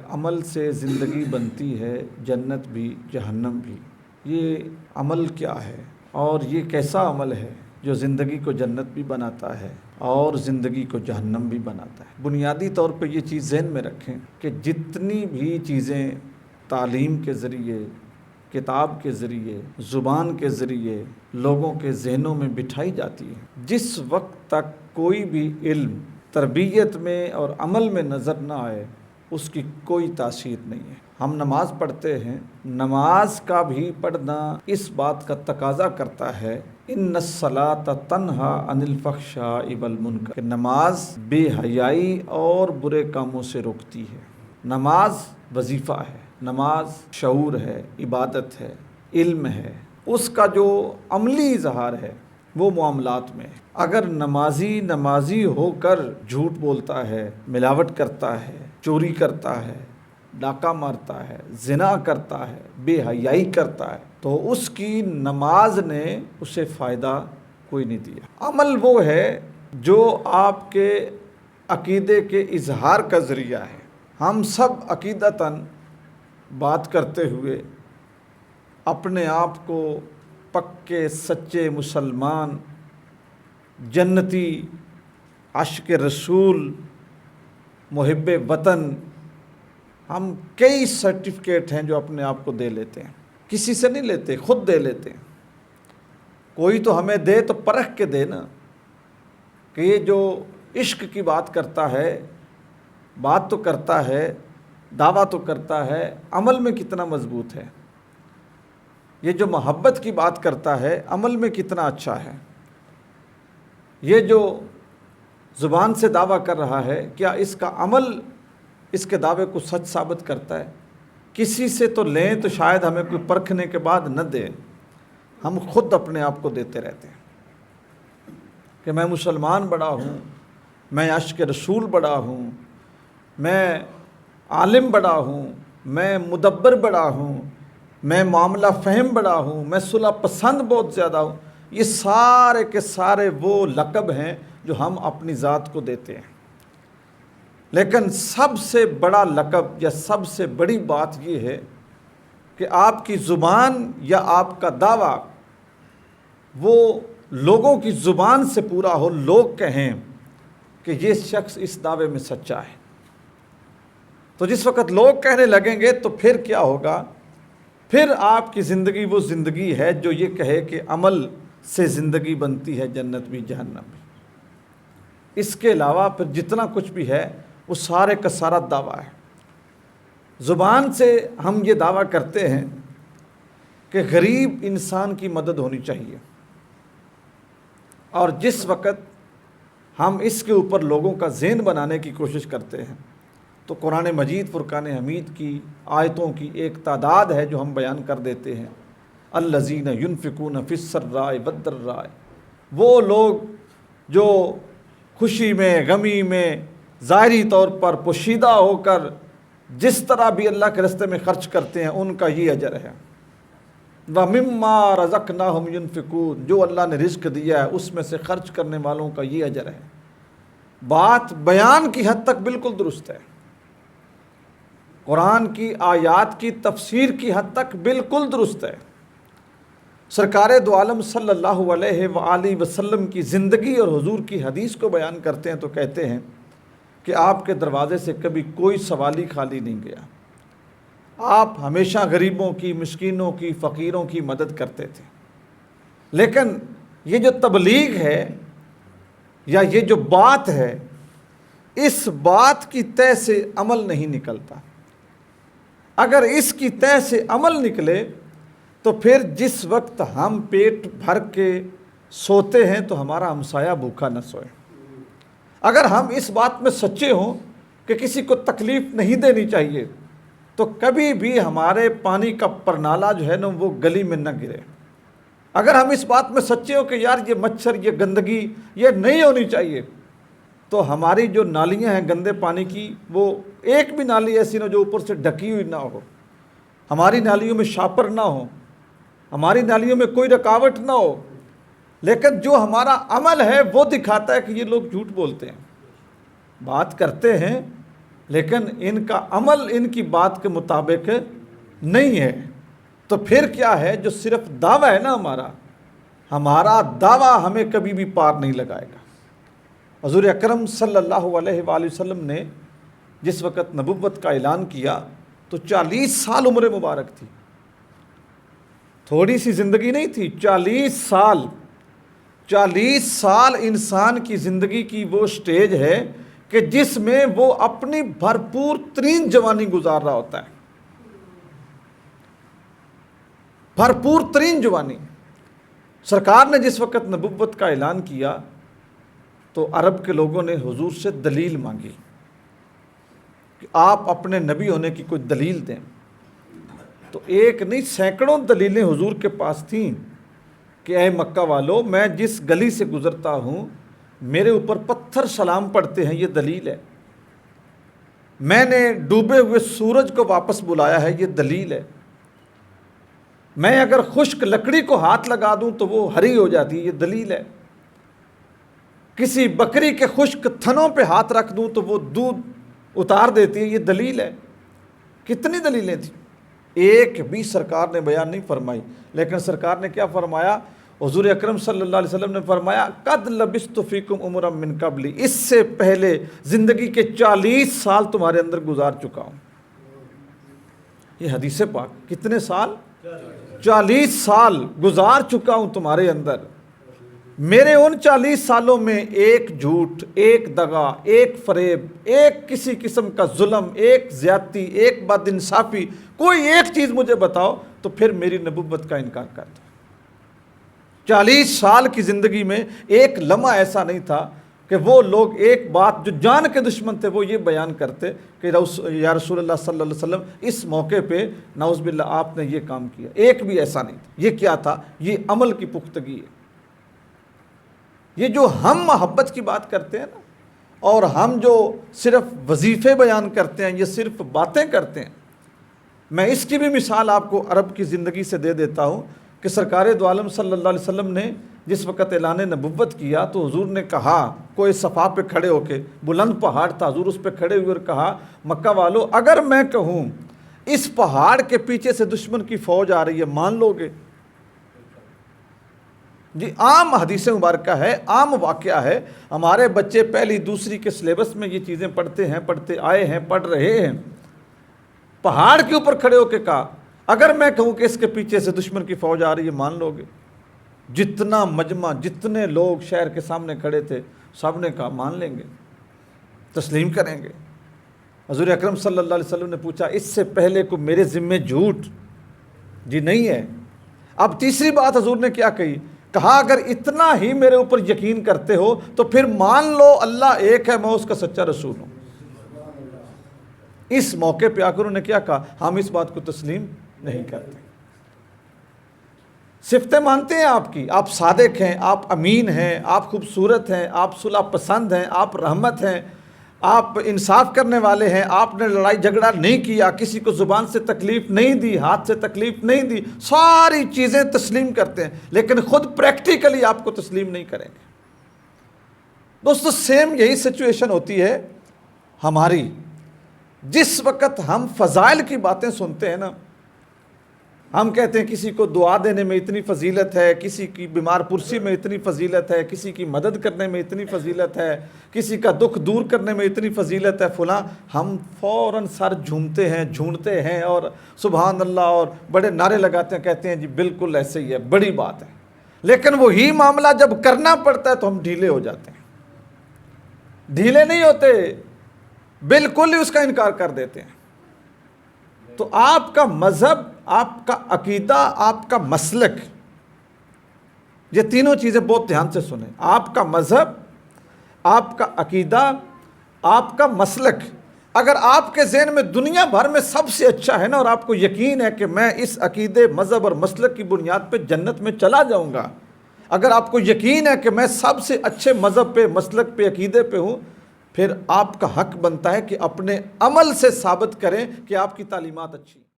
عمل سے زندگی بنتی ہے جنت بھی جہنم بھی۔ یہ عمل کیا ہے اور یہ کیسا عمل ہے جو زندگی کو جنت بھی بناتا ہے اور زندگی کو جہنم بھی بناتا ہے؟ بنیادی طور پہ یہ چیز ذہن میں رکھیں کہ جتنی بھی چیزیں تعلیم کے ذریعے، کتاب کے ذریعے، زبان کے ذریعے لوگوں کے ذہنوں میں بٹھائی جاتی ہیں، جس وقت تک کوئی بھی علم تربیت میں اور عمل میں نظر نہ آئے اس کی کوئی تاثیر نہیں ہے۔ ہم نماز پڑھتے ہیں، نماز کا بھی پڑھنا اس بات کا تقاضا کرتا ہے ان الصلاۃ تنہا عن الفحشاء والمنکر، کہ نماز بے حیائی اور برے کاموں سے روکتی ہے۔ نماز وظیفہ ہے، نماز شعور ہے، عبادت ہے، علم ہے، اس کا جو عملی اظہار ہے وہ معاملات میں ہے۔ اگر نمازی ہو کر جھوٹ بولتا ہے، ملاوٹ کرتا ہے، چوری کرتا ہے، ڈاکہ مارتا ہے، زنا کرتا ہے، بے حیائی کرتا ہے، تو اس کی نماز نے اسے فائدہ کوئی نہیں دیا۔ عمل وہ ہے جو آپ کے عقیدے کے اظہار کا ذریعہ ہے۔ ہم سب عقیدتاً بات کرتے ہوئے اپنے آپ کو پکے سچے مسلمان، جنتی، عاشق رسول، محب وطن، ہم کئی سرٹیفکیٹ ہیں جو اپنے آپ کو دے لیتے ہیں، کسی سے نہیں لیتے، خود دے لیتے ہیں۔ کوئی تو ہمیں دے تو پرکھ کے دے نا، کہ یہ جو عشق کی بات کرتا ہے، بات تو کرتا ہے، دعویٰ تو کرتا ہے، عمل میں کتنا مضبوط ہے۔ یہ جو محبت کی بات کرتا ہے، عمل میں کتنا اچھا ہے۔ یہ جو زبان سے دعویٰ کر رہا ہے، کیا اس کا عمل اس کے دعوے کو سچ ثابت کرتا ہے؟ کسی سے تو لیں تو شاید ہمیں کوئی پرکھنے کے بعد نہ دے، ہم خود اپنے آپ کو دیتے رہتے ہیں کہ میں مسلمان بڑا ہوں، میں عاشق رسول بڑا ہوں، میں عالم بڑا ہوں، میں مدبر بڑا ہوں، میں معاملہ فہم بڑا ہوں، میں صلح پسند بہت زیادہ ہوں۔ یہ سارے کے سارے وہ لقب ہیں جو ہم اپنی ذات کو دیتے ہیں۔ لیکن سب سے بڑا لقب یا سب سے بڑی بات یہ ہے کہ آپ کی زبان یا آپ کا دعویٰ وہ لوگوں کی زبان سے پورا ہو، لوگ کہیں کہ یہ شخص اس دعوے میں سچا ہے۔ تو جس وقت لوگ کہنے لگیں گے تو پھر کیا ہوگا؟ پھر آپ کی زندگی وہ زندگی ہے جو یہ کہے کہ عمل سے زندگی بنتی ہے جنت بھی جہنم بھی۔ اس کے علاوہ پھر جتنا کچھ بھی ہے وہ سارے کا سارا دعویٰ ہے۔ زبان سے ہم یہ دعویٰ کرتے ہیں کہ غریب انسان کی مدد ہونی چاہیے، اور جس وقت ہم اس کے اوپر لوگوں کا ذہن بنانے کی کوشش کرتے ہیں تو قرآن مجید فرقان حمید کی آیتوں کی ایک تعداد ہے جو ہم بیان کر دیتے ہیں۔ الذین ینفقون فی السراء والضراء، وہ لوگ جو خوشی میں، غمی میں، ظاہری طور پر پوشیدہ ہو کر جس طرح بھی اللہ کے راستے میں خرچ کرتے ہیں ان کا یہ اجر ہے۔ وَمِمَّا رَزَقْنَاهُمْ يُنْفِقُونَ، جو اللہ نے رزق دیا ہے اس میں سے خرچ کرنے والوں کا یہ اجر ہے۔ بات بیان کی حد تک بالکل درست ہے، قرآن کی آیات کی تفسیر کی حد تک بالکل درست ہے۔ سرکار دو عالم صلی اللہ علیہ وآلہ وسلم کی زندگی اور حضور کی حدیث کو بیان کرتے ہیں تو کہتے ہیں کہ آپ کے دروازے سے کبھی کوئی سوالی خالی نہیں گیا، آپ ہمیشہ غریبوں کی، مسکینوں کی، فقیروں کی مدد کرتے تھے۔ لیکن یہ جو تبلیغ ہے یا یہ جو بات ہے، اس بات کی تہ سے عمل نہیں نکلتا۔ اگر اس کی تہ سے عمل نکلے تو پھر جس وقت ہم پیٹ بھر کے سوتے ہیں تو ہمارا ہمسایہ بھوکا نہ سوئے۔ اگر ہم اس بات میں سچے ہوں کہ کسی کو تکلیف نہیں دینی چاہیے تو کبھی بھی ہمارے پانی کا پرنالہ جو ہے نا وہ گلی میں نہ گرے۔ اگر ہم اس بات میں سچے ہوں کہ یار یہ مچھر، یہ گندگی یہ نہیں ہونی چاہیے، تو ہماری جو نالیاں ہیں گندے پانی کی، وہ ایک بھی نالی ایسی نہ جو اوپر سے ڈھکی ہوئی نہ ہو، ہماری نالیوں میں شاپر نہ ہو، ہماری نالیوں میں کوئی رکاوٹ نہ ہو، لیکن جو ہمارا عمل ہے وہ دکھاتا ہے کہ یہ لوگ جھوٹ بولتے ہیں، بات کرتے ہیں لیکن ان کا عمل ان کی بات کے مطابق نہیں ہے، تو پھر کیا ہے؟ جو صرف دعویٰ ہے نا ہمارا دعویٰ ہمیں کبھی بھی پار نہیں لگائے گا۔ حضور اکرم صلی اللہ علیہ وآلہ وسلم نے جس وقت نبوت کا اعلان کیا تو 40 سال عمر مبارک تھی، تھوڑی سی زندگی نہیں تھی، 40 سال انسان کی زندگی کی وہ سٹیج ہے کہ جس میں وہ اپنی بھرپور ترین جوانی گزار رہا ہوتا ہے، بھرپور ترین جوانی۔ سرکار نے جس وقت نبوت کا اعلان کیا تو عرب کے لوگوں نے حضور سے دلیل مانگی کہ آپ اپنے نبی ہونے کی کوئی دلیل دیں، تو ایک نہیں سینکڑوں دلیلیں حضور کے پاس تھیں کہ اے مکہ والو، میں جس گلی سے گزرتا ہوں میرے اوپر پتھر سلام پڑتے ہیں، یہ دلیل ہے۔ میں نے ڈوبے ہوئے سورج کو واپس بلایا ہے، یہ دلیل ہے۔ میں اگر خشک لکڑی کو ہاتھ لگا دوں تو وہ ہری ہو جاتی ہے، یہ دلیل ہے۔ کسی بکری کے خشک تھنوں پہ ہاتھ رکھ دوں تو وہ دودھ اتار دیتی ہے، یہ دلیل ہے۔ کتنی دلیلیں تھیں، ایک بھی سرکار نے بیان نہیں فرمائی، لیکن سرکار نے کیا فرمایا؟ حضور اکرم صلی اللہ علیہ وسلم نے فرمایا قد لبثت فیکم عمرا من قبلی، اس سے پہلے زندگی کے 40 سال تمہارے اندر گزار چکا ہوں۔ یہ حدیث پاک، کتنے سال؟ 40 سال گزار چکا ہوں تمہارے اندر۔ میرے ان 40 سالوں میں ایک جھوٹ، ایک دغا، ایک فریب، ایک کسی قسم کا ظلم، ایک زیادتی، ایک بد انصافی، کوئی ایک چیز مجھے بتاؤ تو پھر میری نبوت کا انکار کر دو۔ 40 سال کی زندگی میں ایک لمحہ ایسا نہیں تھا کہ وہ لوگ ایک بات جو جان کے دشمن تھے وہ یہ بیان کرتے کہ یا رسول اللہ صلی اللہ علیہ وسلم اس موقع پہ نعوذ باللہ آپ نے یہ کام کیا، ایک بھی ایسا نہیں تھا۔ یہ کیا تھا؟ یہ عمل کی پختگی ہے۔ یہ جو ہم محبت کی بات کرتے ہیں نا، اور ہم جو صرف وظیفے بیان کرتے ہیں، یہ صرف باتیں کرتے ہیں، میں اس کی بھی مثال آپ کو عرب کی زندگی سے دے دیتا ہوں کہ سرکار دو عالم صلی اللہ علیہ وسلم نے جس وقت اعلان نبوت کیا تو حضور نے کہا، کوئی صفا پہ کھڑے ہو کے، بلند پہاڑ تھا، حضور اس پہ کھڑے ہوئے اور کہا مکہ والو، اگر میں کہوں اس پہاڑ کے پیچھے سے دشمن کی فوج آ رہی ہے، مان لو گے؟ جی عام حدیث مبارکہ ہے، عام واقعہ ہے، ہمارے بچے پہلی دوسری کے سلیبس میں یہ چیزیں پڑھتے ہیں، پڑھتے آئے ہیں، پڑھ رہے ہیں۔ پہاڑ کے اوپر کھڑے ہو کے کہا اگر میں کہوں کہ اس کے پیچھے سے دشمن کی فوج آ رہی ہے، مان لو گے؟ جتنا مجمع، جتنے لوگ شہر کے سامنے کھڑے تھے، سب نے کہا مان لیں گے، تسلیم کریں گے۔ حضور اکرم صلی اللہ علیہ وسلم نے پوچھا اس سے پہلے کو میرے ذمے جھوٹ؟ جی نہیں ہے۔ اب تیسری بات حضور نے کیا کہی؟ کہا اگر اتنا ہی میرے اوپر یقین کرتے ہو تو پھر مان لو اللہ ایک ہے، میں اس کا سچا رسول ہوں۔ اس موقع پہ آ کر انہوں نے کیا کہا؟ ہم اس بات کو تسلیم نہیں کرتے۔ صفتیں مانتے ہیں آپ کی، آپ صادق ہیں، آپ امین ہیں، آپ خوبصورت ہیں، آپ صلح پسند ہیں، آپ رحمت ہیں، آپ انصاف کرنے والے ہیں، آپ نے لڑائی جھگڑا نہیں کیا، کسی کو زبان سے تکلیف نہیں دی، ہاتھ سے تکلیف نہیں دی، ساری چیزیں تسلیم کرتے ہیں، لیکن خود پریکٹیکلی آپ کو تسلیم نہیں کریں گے۔ دوستو سیم یہی سچویشن ہوتی ہے ہماری۔ جس وقت ہم فضائل کی باتیں سنتے ہیں نا، ہم کہتے ہیں کسی کو دعا دینے میں اتنی فضیلت ہے، کسی کی بیمار پرسی میں اتنی فضیلت ہے، کسی کی مدد کرنے میں اتنی فضیلت ہے، کسی کا دکھ دور کرنے میں اتنی فضیلت ہے فلاں، ہم فوراً سر جھومتے ہیں، جھونڈتے ہیں اور سبحان اللہ اور بڑے نعرے لگاتے ہیں، کہتے ہیں جی بالکل ایسے ہی ہے، بڑی بات ہے۔ لیکن وہی معاملہ جب کرنا پڑتا ہے تو ہم ڈھیلے ہو جاتے ہیں۔ ڈھیلے نہیں ہوتے، بالکل ہی اس کا انکار کر دیتے ہیں۔ تو آپ کا مذہب، آپ کا عقیدہ، آپ کا مسلک، یہ تینوں چیزیں بہت دھیان سے سنیں۔ آپ کا مذہب، آپ کا عقیدہ، آپ کا مسلک، اگر آپ کے ذہن میں دنیا بھر میں سب سے اچھا ہے نا، اور آپ کو یقین ہے کہ میں اس عقیدے، مذہب اور مسلک کی بنیاد پہ جنت میں چلا جاؤں گا، اگر آپ کو یقین ہے کہ میں سب سے اچھے مذہب پہ، مسلک پہ، عقیدے پہ ہوں، پھر آپ کا حق بنتا ہے کہ اپنے عمل سے ثابت کریں کہ آپ کی تعلیمات اچھی ہیں۔